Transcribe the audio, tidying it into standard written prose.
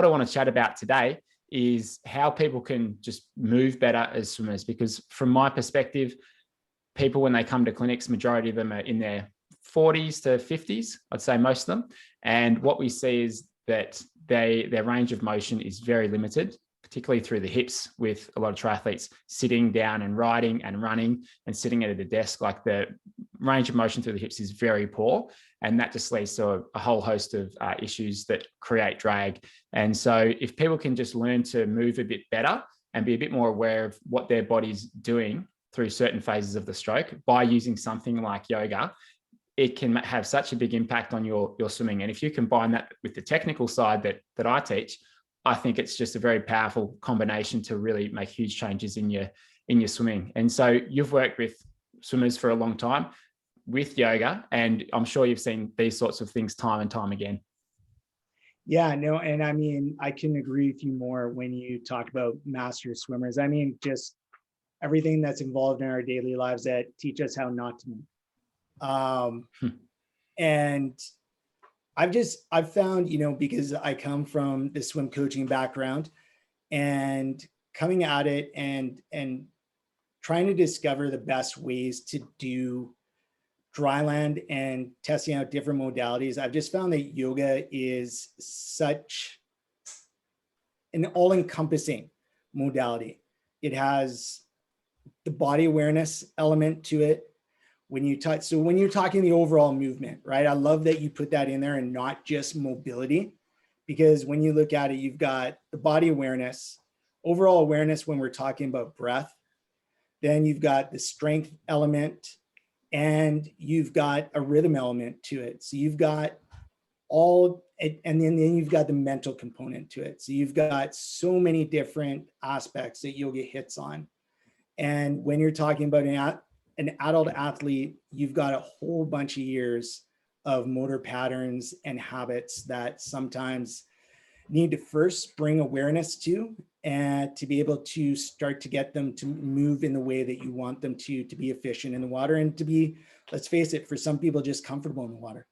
What I want to chat about today is how people can just move better as swimmers, because from my perspective, people, when they come to clinics, majority of them are in their 40s to 50s, I'd say most of them. And what we see is that their range of motion is very limited, particularly through the hips, with a lot of triathletes sitting down and riding and running and sitting at a desk. Like, the range of motion through the hips is very poor. And that just leads to a whole host of issues that create drag. And so if people can just learn to move a bit better and be a bit more aware of what their body's doing through certain phases of the stroke by using something like yoga, it can have such a big impact on your swimming. And if you combine that with the technical side that I teach, I think it's just a very powerful combination to really make huge changes in your swimming. And so you've worked with swimmers for a long time with yoga, and I'm sure you've seen these sorts of things time and time again. Yeah, no, and I mean, I can agree with you more when you talk about master swimmers. I mean, just everything that's involved in our daily lives that teach us how not to move. And I've found, because I come from the swim coaching background, and coming at it and trying to discover the best ways to do dry land and testing out different modalities, I've just found that yoga is such an all-encompassing modality. It has the body awareness element to it. When you're talking the overall movement, right? I love that you put that in there and not just mobility, because when you look at it, you've got the body awareness, overall awareness when we're talking about breath, then you've got the strength element, and you've got a rhythm element to it. So you've got and then you've got the mental component to it. So you've got so many different aspects that you'll get hits on. And when you're talking about an adult athlete, you've got a whole bunch of years of motor patterns and habits that sometimes need to first bring awareness to, and to be able to start to get them to move in the way that you want them to be efficient in the water, and to be, let's face it, for some people, just comfortable in the water.